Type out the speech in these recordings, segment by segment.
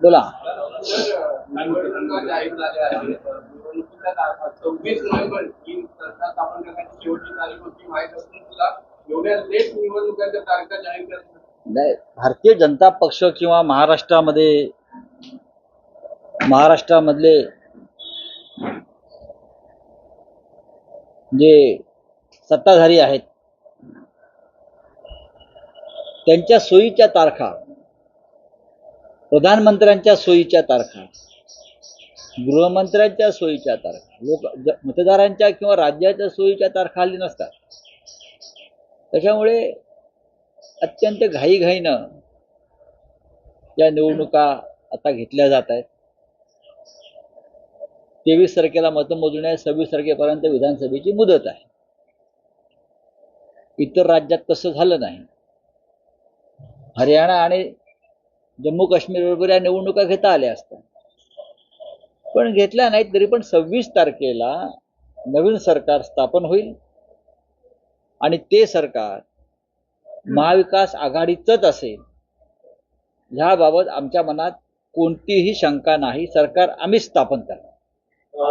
बोला. 26 नोव्हेंबर ही सरकार स्थापन करण्याची शेवटची तारीख होती. माहीत असून तुला एवढ्या लेट निवडणुकांच्या तारखा जाहीर करतात. नाही, भारतीय जनता पक्ष किंवा महाराष्ट्रामधले जे सत्ताधारी आहेत त्यांच्या सोयीच्या तारखा, प्रधानमंत्र्यांच्या सोयीच्या तारखा, गृहमंत्र्यांच्या सोयीच्या तारखा, मतदारांच्या किंवा राज्याच्या सोयीच्या तारखा हल्ली नसतात. त्याच्यामुळे अत्यंत घाईघाईनं या निवडणुका आता घेतल्या जात आहेत. 23 तारखेला मतमोजणी आहे, 26 तारखेपर्यंत विधानसभेची मुदत आहे. इतर राज्यात तसं झालं नाही. हरियाणा आणि जम्मू काश्मीर बरोबर या निवडणुका घेता आल्या असतात, पण घेतल्या नाहीत. तरी पण 26 तारखेला नवीन सरकार स्थापन होईल आणि ते सरकार महाविकास आघाडीचंच असेल ह्याबाबत आमच्या मनात कोणतीही शंका नाही. सरकार आम्ही स्थापन करणार.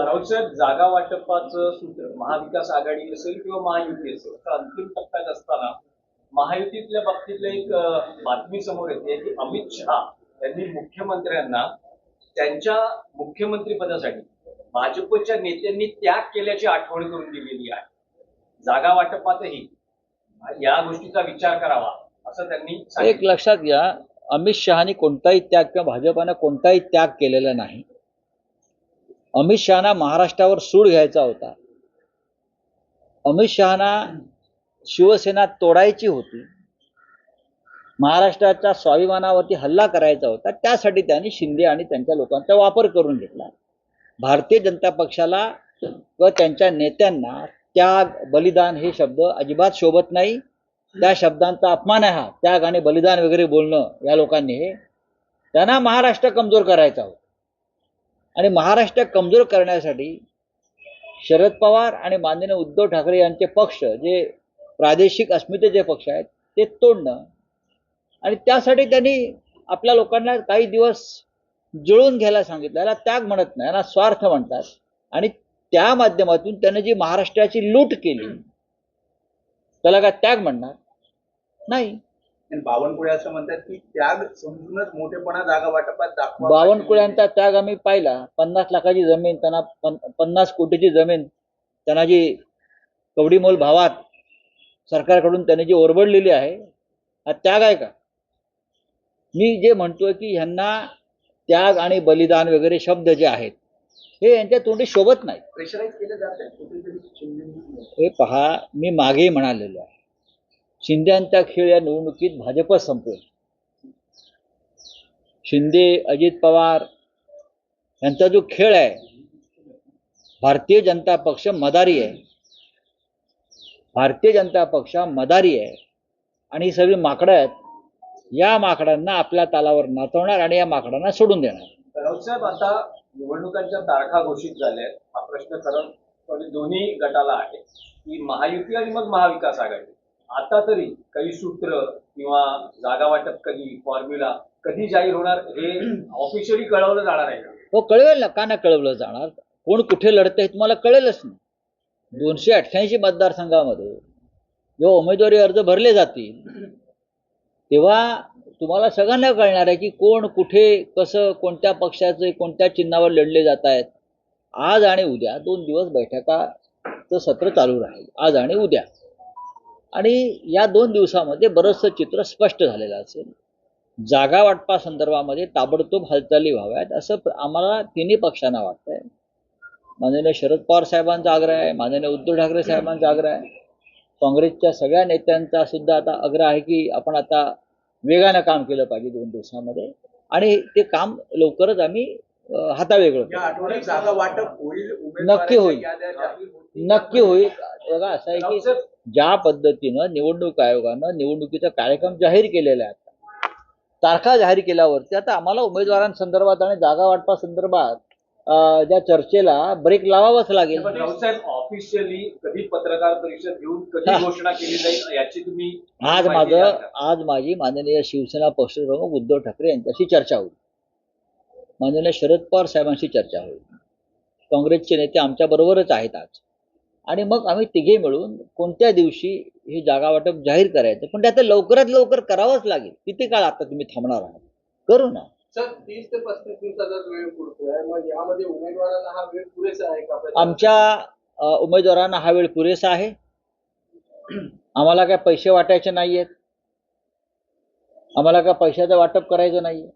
राऊत साहेब, जागा वाटपाचं सूत्र महाविकास आघाडी असेल किंवा महायुती असेल, तर अंतिम टप्प्यात असताना महायुतीतल्या बाबतीतलं एक बातमी समोर येते की अमित शहा यांनी मुख्यमंत्र्यांना त्यांच्या मुख्यमंत्रीपदासाठी भाजपच्या नेत्यांनी त्याग केल्याची आठवण करून दिलेली आहे. जागा वाटपातही या गोष्टीचा विचार करावा असं त्यांनी एक लक्षात घ्या, अमित शहानी कोणताही त्याग किंवा भाजपानं कोणताही त्याग केलेला नाही. अमित शहाना महाराष्ट्रावर सूड घ्यायचा होता. अमित शहाना शिवसेना तोडायची होती. महाराष्ट्राच्या स्वाभिमानावरती हल्ला करायचा होता. त्यासाठी त्यांनी शिंदे आणि त्यांच्या लोकांचा वापर करून घेतला. भारतीय जनता पक्षाला व त्यांच्या नेत्यांना त्याग, बलिदान हे शब्द अजिबात शोभत नाही. त्या शब्दांचा अपमान आहे हा. त्याग आणि बलिदान वगैरे बोलणं या लोकांनी, त्यांना महाराष्ट्र कमजोर करायचा होता. आणि महाराष्ट्र कमजोर करण्यासाठी शरद पवार आणि माननीय उद्धव ठाकरे यांचे पक्ष, जे प्रादेशिक अस्मितेचे पक्ष आहेत, ते तोडणं, आणि त्यासाठी त्यांनी आपल्या लोकांना काही दिवस जुळून घ्यायला सांगितलं. याला त्याग म्हणत नाही, याला स्वार्थ म्हणतात. आणि त्या माध्यमातून त्याने जी महाराष्ट्राची लूट केली त्याला काय त्याग म्हणणार नाही. बावनकुळे असं म्हणतात की त्याग समजूनच मोठेपणा जागा वाटपात दाखवा. बावनकुळ्यांचा त्याग आम्ही पाहिला. 50 लाखाची जमीन त्यांना, 50 कोटीची जमीन त्यांना जी कवडीमोल भावात सरकारकडून त्यांनी जी ओरबडलेली आहे, हा त्याग आहे का? मी जे म्हणतोय की ह्यांना त्याग आणि बलिदान वगैरे शब्द जे आहेत हे यांच्या तोंडी शोभत नाही. प्रेशराईज केलं जात आहे. हे पहा, मी मागेही म्हणालेलो आहे, शिंदेचा खेळ या निवडणुकीत भाजप संपवेल. शिंदे, अजित पवार यांचा जो खेळ आहे, भारतीय जनता पक्ष मदारी आहे. भारतीय जनता पक्ष मदारी आहे आणि ही सगळी माकडं आहेत. या माकडांना आपल्या तालावर नाचवणार आणि या माकडांना सोडून देणार. राऊत साहेब, आता निवडणुकांच्या तारखा घोषित झाल्या आहेत. हा प्रश्न खरं दोन्ही गटाला आहे की महायुती आणि मग महाविकास आघाडी. आता तरी काही सूत्र किंवा जागा वाटप कधी, फॉर्म्युला कधी जाहीर होणार हे ऑफिशियली कळवलं जाणार आहे का? हो, कळवेल ना. का नाही कळवलं जाणार? कोण कुठे लढतंय हे तुम्हाला कळेलच ना. 288 मतदारसंघामध्ये जेव्हा उमेदवारी अर्ज भरले जातील तेव्हा तुम्हाला सगळ्यांना कळणार आहे की कोण कुठे, कसं, कोणत्या पक्षाचे कोणत्या चिन्हावर लढले जात आहेत. आज आणि उद्या 2 दिवस बैठकाचं सत्र चालू राहील, आज आणि उद्या. आणि या 2 दिवसामध्ये बरंचसं चित्र स्पष्ट झालेलं असेल. जागा वाटपा संदर्भामध्ये ताबडतोब हालचाली व्हाव्यात असं आम्हाला तिन्ही पक्षांना वाटतंय. माननीय शरद पवार साहेबांचा आग्रह आहे, माननीय उद्धव ठाकरे साहेबांचा आग्रह आहे, काँग्रेसच्या सगळ्या नेत्यांचा सुद्धा आता आग्रह आहे की आपण आता वेगानं काम केलं पाहिजे 2 दिवसामध्ये. आणि ते काम लवकरच आम्ही हातावेगळं करू. जागा वाटप होईल, नक्की होईल, नक्की होईल. बघा, असं आहे की ज्या पद्धतीनं निवडणूक आयोगानं निवडणुकीचा कार्यक्रम जाहीर केलेला आहे, तारखा जाहीर केल्यावरती आता आम्हाला उमेदवारांसंदर्भात आणि जागा वाटपासंदर्भात ज्या चर्चेला ब्रेक लावावाच लागेल. पण राऊतसाहेब ऑफिशियली कधी पत्रकार परिषद घेऊन कधी घोषणा केली जाईल याची तुम्ही माहिती द्याल का? आज माझी माननीय शिवसेना पक्षप्रमुख उद्धव ठाकरे यांच्याशी चर्चा होईल. माननीय शरद पवार साहेबांशी चर्चा होईल. काँग्रेसचे नेते आमच्या बरोबरच आहेत आज. आणि मग आम्ही तिघे मिळून कोणत्या दिवशी हे जागा वाटप जाहीर करायचं, पण ते आता लवकरात लवकर करावंच लागेल. किती काळ आता तुम्ही थांबणार आहात? करू ना. सर 30 ते 35 दिवसाचा वेळ पुरतोय, मग यामध्ये उमेदवारांना हा वेळ पुरेसा आहे का? आमच्या उमेदवारांना हा वेळ पुरेसा आहे. आम्हाला काय पैसे वाटायचे नाहीयेत, आम्हाला काय पैशाचं वाटप करायचं नाहीये.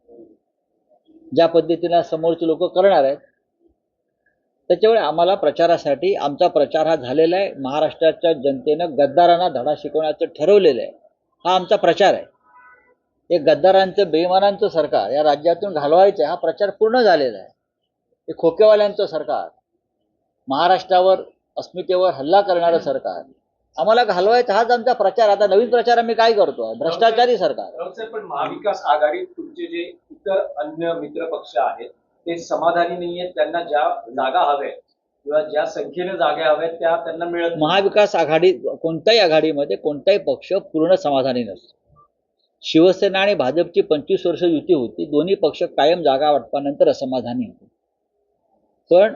ज्या पद्धतीने समोरचे लोक करणार आहेत त्याच्यामुळे आम्हाला प्रचारासाठी आमचा प्रचार हा झालेला आहे. महाराष्ट्राच्या जनतेनं गद्दारांना धडा शिकवण्याचं ठरवलेलं आहे. हा आमचा प्रचार आहे. हे गद्दारांचं बेईमानांचं सरकार या राज्यातून घालवायचं हा प्रचार पूर्ण झालेला आहे. हे खोकेवाल्यांचं सरकार, महाराष्ट्रावर अस्मितेवर हल्ला करणारं सरकार आम्हाला घालवायचं हाच आमचा प्रचार. आता नवीन प्रचार आम्ही काय करतो? भ्रष्टाचारी सरकार. राऊतसाहेब, पण महाविकास आघाडीत तुमचे जे इतर अन्य मित्र पक्ष आहेत ते समाधानी नाहीयेत. त्यांना ज्या जागा हव्यात किंवा ज्या संख्येने जागा हव्यात त्या त्यांना मिळत नाही. महाविकास आघाडी कोणत्याही आघाडीमध्ये कोणताही पक्ष पूर्ण समाधानी नसतो. शिवसेना आणि भाजपची 25 वर्ष युती होती. दोन्ही पक्ष कायम जागा वाटपानंतर असमाधानी होते. पण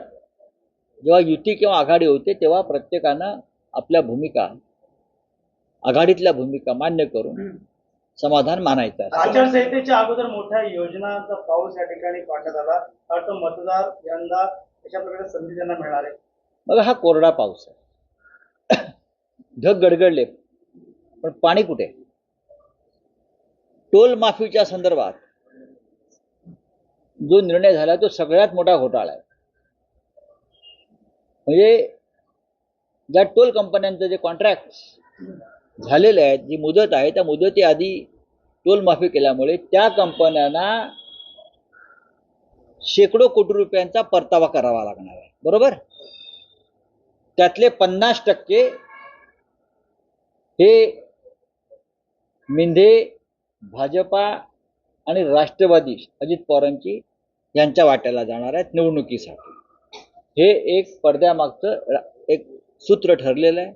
जेव्हा युती किंवा आघाडी होते तेव्हा प्रत्येकानं आपल्या भूमिका, आघाडीतल्या भूमिका मान्य करून समाधान मानायचं. आचारसंहितेच्या अगोदर मोठ्या योजनांचा पाऊस या ठिकाणी पाडण्यात आला. तर मतदार यंदा अशा प्रकारे संधी त्यांना मिळणार आहे. बघा, हा कोरडा पाऊस आहे. ढग गडगडले पण पाणी कुठे? टोल माफीच्या संदर्भात जो निर्णय झाला तो सगळ्यात मोठा घोटाळा आहे. म्हणजे ज्या टोल कंपन्यांचे जे कॉन्ट्रॅक्ट झालेले आहेत, जी मुदत आहे त्या मुदतीआधी टोल माफी केल्यामुळे त्या कंपन्यांना शेकडो कोटी रुपयांचा परतावा करावा लागणार आहे. बरोबर? त्यातले 50% हे मिंधे, भाजपा आणि राष्ट्रवादी अजित पवारांची यांच्या वाट्याला जाणार आहेत निवडणुकीसाठी. हे एक पडद्यामागचं एक सूत्र ठरलेलं आहे.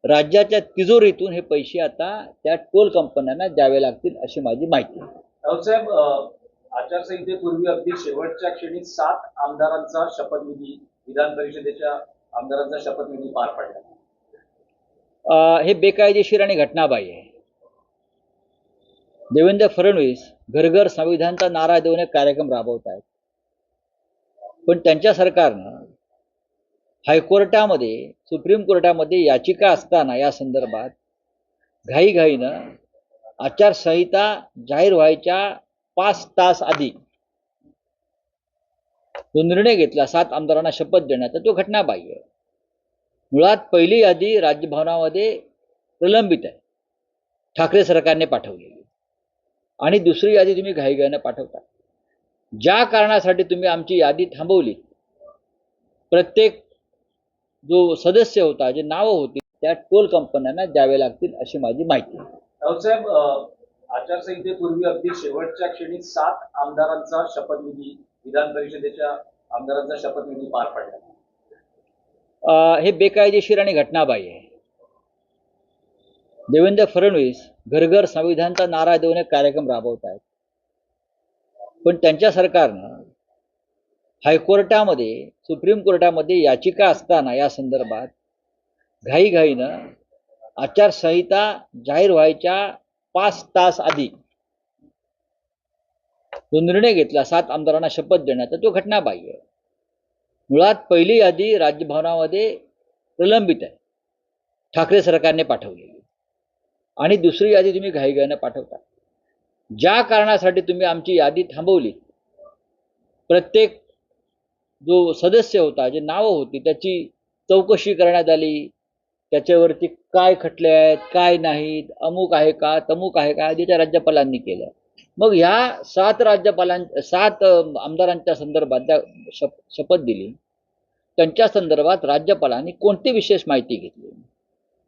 राज्याच्या तिजोरीतून हे पैसे आता त्या टोल कंपन्यांना द्यावे लागतील अशी माझी माहिती आहे. राऊतसाहेब, आचारसंहितेपूर्वी अगदी शेवटच्या क्षणी 7 आमदारांचा शपथविधी, विधान परिषदेच्या आमदारांचा शपथविधी पार पडला. हे बेकायदेशीर आणि घटनाबाह्य आहे. देवेंद्र फडणवीस घर घर संविधानचा नारा देऊन एक कार्यक्रम राबवत आहेत. पण त्यांच्या सरकारनं हायकोर्टामध्ये, सुप्रीम कोर्टामध्ये याचिका असताना या संदर्भात घाईघाईनं आचारसंहिता जाहीर व्हायच्या 5 तास आधी जो निर्णय घेतला 7 आमदारांना शपथ देण्याचा, तो घटनाबाह्य आहे. मुळात पहिली यादी राजभवनामध्ये प्रलंबित आहे, ठाकरे सरकारने पाठवलेली, आणि दुसरी यादी तुम्ही घाईघाईनं पाठवता. ज्या कारणासाठी तुम्ही आमची यादी थांबवली, प्रत्येक जो सदस्य होता, जे नावं होती, त्या टोल कंपन्यांना द्यावे लागतील अशी माझी माहिती आहे. राऊतसाहेब, आचारसंहितेपूर्वी अगदी शेवटच्या क्षणी 7 आमदारांचा शपथविधी, विधान परिषदेच्या आमदारांचा शपथविधी पार पडला. हे बेकायदेशीर आणि घटनाबाह्य आहे. देवेंद्र फडणवीस घर घर संविधानचा नारा देऊन एक कार्यक्रम राबवत आहेत. पण त्यांच्या सरकारनं हायकोर्टामध्ये, सुप्रीम कोर्टामध्ये याचिका असताना या संदर्भात घाईघाईनं आचारसंहिता जाहीर व्हायच्या 5 तास आधी जो निर्णय घेतला 7 आमदारांना शपथ देण्याचा, तो घटनाबाह्य आहे. मुळात पहिली यादी राजभवनामध्ये प्रलंबित आहे, ठाकरे सरकारने पाठवलेली, आणि दुसरी यादी तुम्ही घाईघाईनं पाठवता. ज्या कारणासाठी तुम्ही आमची यादी थांबवली, प्रत्येक जो सदस्य होता, जे नावं होती, त्याची चौकशी करण्यात आली. त्याच्यावरती काय खटले आहेत, काय नाहीत, अमुक आहे का, तमुक आहे का, आधी त्या राज्यपालांनी केलं. मग ह्या 7 आमदारांच्या संदर्भात ज्या शपथ दिली, त्यांच्या संदर्भात राज्यपालांनी कोणती विशेष माहिती घेतली?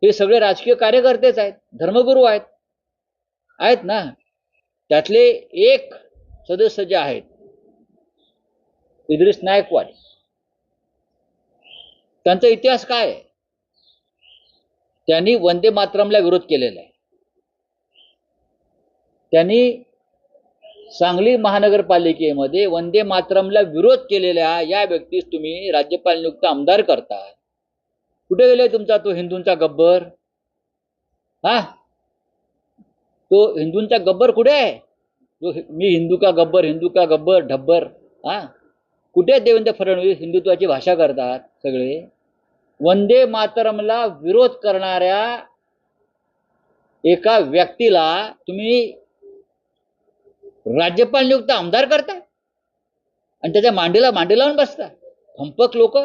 हे सगळे राजकीय कार्यकर्तेच आहेत, धर्मगुरू आहेत ना. त्यातले एक सदस्य जे आहेत इद्रिस नायकवाड, त्यांचा इतिहास काय आहे? त्यांनी वंदे मातरमला विरोध केलेला आहे. त्यांनी सांगली महानगरपालिकेमध्ये वंदे मातरमला विरोध केलेल्या या व्यक्तीस तुम्ही राज्यपाल नियुक्त आमदार करता. कुठे गेले तुमचा तो हिंदूंचा गब्बर? हा, तो हिंदूंचा गब्बर कुठे आहे? जो मी हिंदू का गब्बर ढब्बर. हा, कुठे आहेत देवेंद्र फडणवीस? हिंदुत्वाची भाषा करतात सगळे. वंदे मातरमला विरोध करणाऱ्या एका व्यक्तीला तुम्ही राज्यपाल नियुक्त आमदार करता आणि त्याच्या मांडीला लावून बसता. फंपक लोक.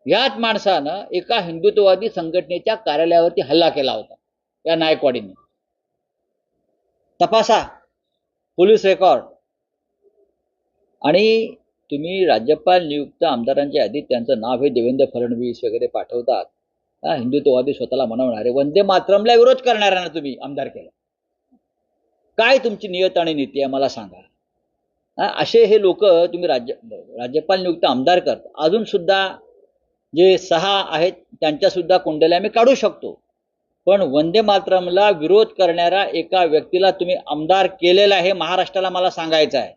याच माणसानं एका हिंदुत्ववादी संघटनेच्या कार्यालयावरती हल्ला केला होता या नायकवाडीने. तपासा पोलीस रेकॉर्ड. आणि तुम्ही राज्यपाल नियुक्त आमदारांच्या यादीत त्यांचं नाव हे देवेंद्र फडणवीस वगैरे पाठवतात. हिंदुत्ववादी स्वतःला म्हणवणारे वंदे मातरमला विरोध करणाऱ्यांना तुम्ही आमदार केलं. काय तुमची नियत आणि नीती आहे मला सांगा. असे हे लोक तुम्ही राज्यपाल नियुक्त आमदार करता. अजून सुद्धा जे 6 आहेत त्यांच्या सुद्धा कुंडल्या मी काढू शकतो, पण वंदे मातरमला विरोध करणाऱ्या एका व्यक्तीला तुम्ही आमदार केलेला आहे महाराष्ट्राला मला सांगायचं आहे.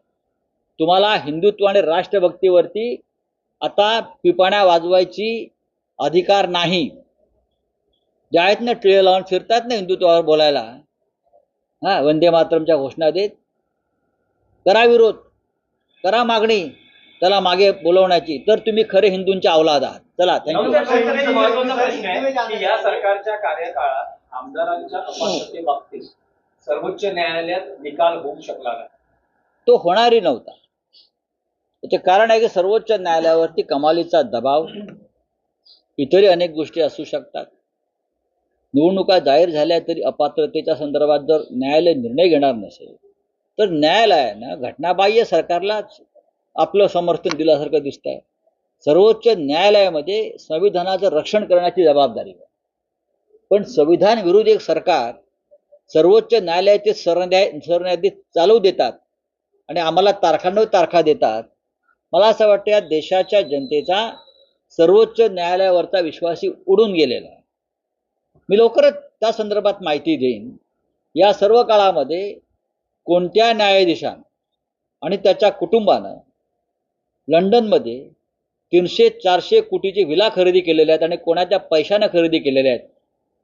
तुम्हाला हिंदुत्व आणि राष्ट्रभक्तीवरती आता पिपाण्या वाजवायची अधिकार नाही. जे आहेत ना टिळे लावून फिरतात ना हिंदुत्वावर बोलायला, वंदे मातरमच्या घोषणा देत, करा विरोध, करा मागणी त्याला मागे बोलवण्याची, तर तुम्ही खरे हिंदूंच्या अवलाद आहात. चला, थँक्यू. महत्वाचा प्रश्न आहे की या सरकारच्या कार्यकाळात आमदारांच्या अपात्रतेबाबतीत सर्वोच्च न्यायालयात निकाल होऊ शकला नाही. तो होणारही नव्हता. त्याचे कारण आहे की सर्वोच्च न्यायालयावरती कमालीचा दबाव, इतरही अनेक गोष्टी असू शकतात. निवडणुका जाहीर झाल्या तरी अपात्रतेच्या संदर्भात जर न्यायालय निर्णय घेणार नसेल तर न्यायालयानं घटनाबाह्य सरकारलाच आपलं समर्थन दिल्यासारखं दिसतंय. सर्वोच्च न्यायालयामध्ये संविधानाचं रक्षण करण्याची जबाबदारी आहे, पण संविधान विरोधी एक सरकार सर्वोच्च न्यायालयाचे सरन्यायाधीश चालवू देतात आणि आम्हाला तारखांवर तारखा देतात. मला असं वाटतं या देशाच्या जनतेचा सर्वोच्च न्यायालयावरचा विश्वासही उडून गेलेला आहे. मी लवकरच त्या संदर्भात माहिती देईन. या सर्व काळामध्ये कोणत्या न्यायाधीशानं आणि त्याच्या कुटुंबानं लंडनमध्ये 300-400 कोटीची विला खरेदी केलेल्या आहेत आणि कोणाच्या पैशानं खरेदी केलेल्या आहेत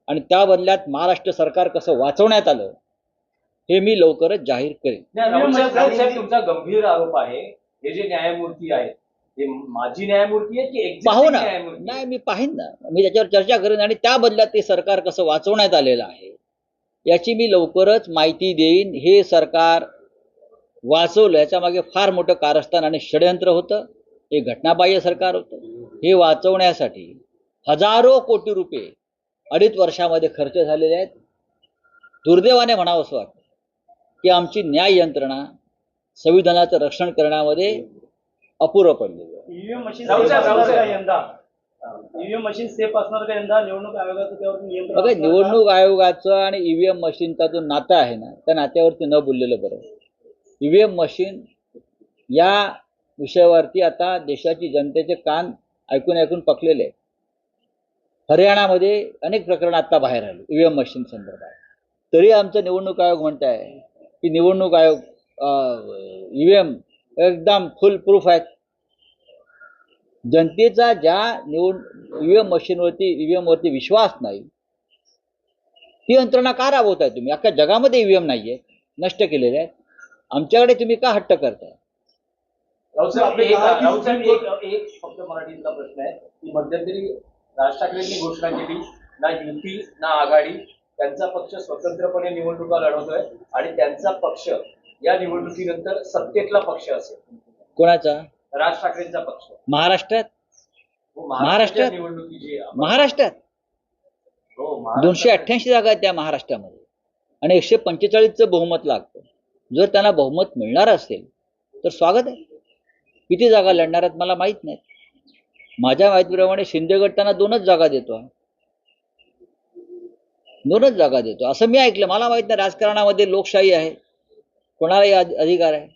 आणि त्या बदल्यात महाराष्ट्र सरकार कसं वाचवण्यात आलं हे मी लवकरच जाहीर करेन. राहुल साहेब, तुमचा गंभीर आरोप आहे हे जे न्यायमूर्ती आहेत हे माजी न्यायमूर्ती आहेत की पाहू ना. न्यायमूर्ती? नाही, मी पाहीन ना, मी त्याच्यावर चर्चा करेन आणि त्या बदल्यात ते सरकार कसं वाचवण्यात आलेलं आहे याची मी लवकरच माहिती देईन. हे सरकार वाचवलं याच्या मागे फार मोठं कारस्थान आणि षडयंत्र होतं. हे घटनाबाह्य सरकार होतं. हे वाचवण्यासाठी हजारो कोटी रुपये 2.5 वर्षामध्ये खर्च झालेले आहेत. दुर्दैवाने म्हणावं असं वाटतं की आमची न्याय यंत्रणा संविधानाचं रक्षण करण्यामध्ये अपुरं पडलेलं आहे. ईव्हीएम मशीन सेफ असणार का यंदा निवडणूक आयोगाचं त्यावरती नियंत्रण? बघा, निवडणूक आयोगाचं आणि ईव्हीएम मशीनचा जो नाता आहे ना त्या नात्यावरती न बोललेलं बरं. ईव्हीएम मशीन या विषयावरती आता देशाची जनतेचे कान ऐकून पकलेले आहेत. हरियाणामध्ये अनेक प्रकरणं आता बाहेर आली ईव्हीएम मशीन संदर्भात. तरी आमचं निवडणूक आयोग म्हणत आहे की निवडणूक आयोग ईव्हीएम एकदम फुल प्रूफ आहेत. जनतेचा ज्या ईव्हीएम मशीनवरती ईव्हीएमवरती विश्वास नाही ती यंत्रणा का राबवताय तुम्ही? अख्ख्या जगामध्ये ईव्हीएम नाही आहेत, नष्ट केलेले आहेत. आमच्याकडे तुम्ही का हट्ट करताय? राहुल साहेब, एक फक्त मराठीतला प्रश्न आहे की मध्यंतरी राज ठाकरेंनी घोषणा केली ना युती ना आघाडी, त्यांचा पक्ष स्वतंत्रपणे निवडणुका लढवतोय आणि त्यांचा पक्ष या निवडणुकीनंतर सत्तेतला पक्ष असेल. कोणाचा? राज ठाकरेंचा पक्ष महाराष्ट्रात. महाराष्ट्रात निवडणुकी जी महाराष्ट्रात 288 जागा आहेत त्या महाराष्ट्रामध्ये आणि 145चं बहुमत लागतं. जर त्यांना बहुमत मिळणार असेल तर स्वागत आहे. किती जागा लढणार आहेत मला माहित नाही. माझ्या माहितीप्रमाणे शिंदे गट त्यांना 2च जागा देतो. 2च जागा देतो असं मी ऐकलं. मला माहित नाही, राजकारणामध्ये लोकशाही आहे. कोणालाही अधिकार आहे.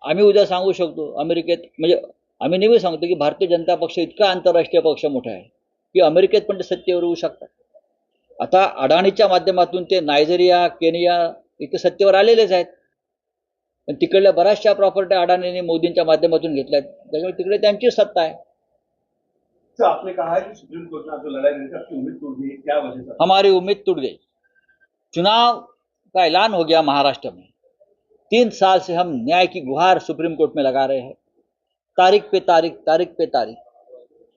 आम्ही उद्या सांगू शकतो अमेरिकेत, म्हणजे आम्ही नेहमी सांगतो की भारतीय जनता पक्ष इतका आंतरराष्ट्रीय पक्ष मोठा आहे की अमेरिकेत पण ते सत्तेवर येऊ शकतात. आता अडाणीच्या माध्यमातून ते नायजेरिया, केनिया इथे सत्तेवर आलेलेच आहेत. पण तिकडल्या बऱ्याचशा प्रॉपर्टी अडाणीने मोदींच्या माध्यमातून घेतल्यात, त्याच्यामुळे तिकडे त्यांची सत्ता आहे. सर, आपने कहा है कि सुप्रीम कोर्ट में आपको लड़ाई लड़कर आपकी उम्मीद टूट गई, क्या वजह सर? हमारी उम्मीद टूट गई. चुनाव का ऐलान हो गया महाराष्ट्र में. 3 साल से हम न्याय की गुहार सुप्रीम कोर्ट में लगा रहे हैं, तारीख पे तारीख, तारीख पे तारीख.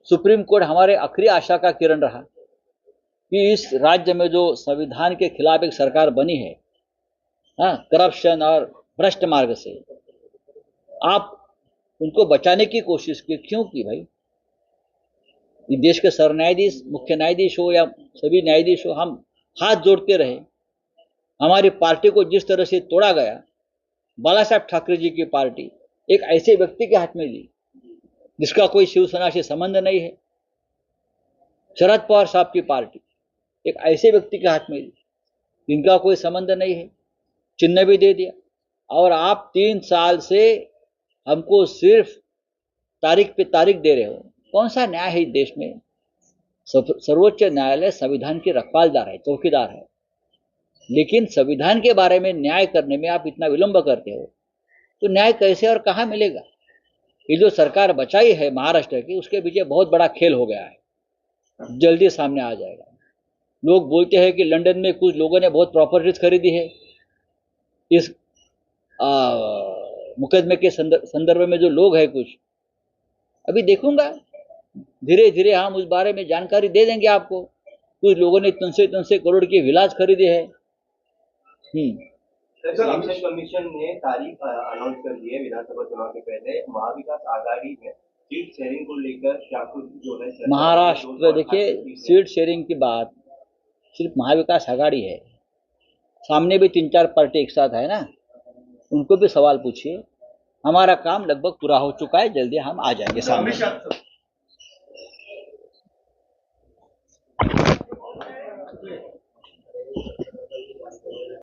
सुप्रीम कोर्ट हमारे आखिरी आशा का किरण रहा कि इस राज्य में जो संविधान के खिलाफ एक सरकार बनी है, करप्शन और भ्रष्ट मार्ग से, आप उनको बचाने की कोशिश की. क्यों की भाई? ये देश के सरन्यायाधीश, मुख्य न्यायाधीश हो या सभी न्यायाधीश हो, हम हाथ जोड़ते रहे. हमारी पार्टी को जिस तरह से तोड़ा गया, बाला साहब ठाकरे जी की पार्टी एक ऐसे व्यक्ति के हाथ में दी जिसका कोई शिवसेना से संबंध नहीं है. शरद पवार साहब की पार्टी एक ऐसे व्यक्ति के हाथ में दी जिनका कोई संबंध नहीं है, चिन्ह भी दे दिया. और आप 3 साल से हमको सिर्फ तारीख पे तारीख दे रहे हो. कौन सा न्याय है इस देश में? सर्वोच्च न्यायालय संविधान की रखवालदार है, चौकीदार है, लेकिन संविधान के बारे में न्याय करने में आप इतना विलंब करते हो, तो न्याय कैसे और कहाँ मिलेगा? ये जो सरकार बचाई है महाराष्ट्र की, उसके पीछे बहुत बड़ा खेल हो गया है, जल्दी सामने आ जाएगा. लोग बोलते हैं कि लंदन में कुछ लोगों ने बहुत प्रॉपर्टीज खरीदी है. इस मुकदमे के संदर्भ में जो लोग हैं, कुछ अभी देखूंगा, धीरे धीरे हम उस बारे में जानकारी दे देंगे आपको. कुछ लोगों ने 300 करोड़ की विलास खरीदे हैं. सर, इलेक्शन कमीशन ने तारीख अनाउंस कर दी है विधानसभा चुनाव के पहले. महाविकास आघाड़ी में सीट शेयरिंग को लेकर क्या कुछ जो है महाराष्ट्र, देखिए, सीट शेयरिंग की बात सिर्फ महाविकास आघाड़ी है, सामने भी 3-4 पार्टी एक साथ है ना, उनको भी सवाल पूछिए. हमारा काम लगभग पूरा हो चुका है, जल्दी हम आ जाएंगे सामने. अमित शाह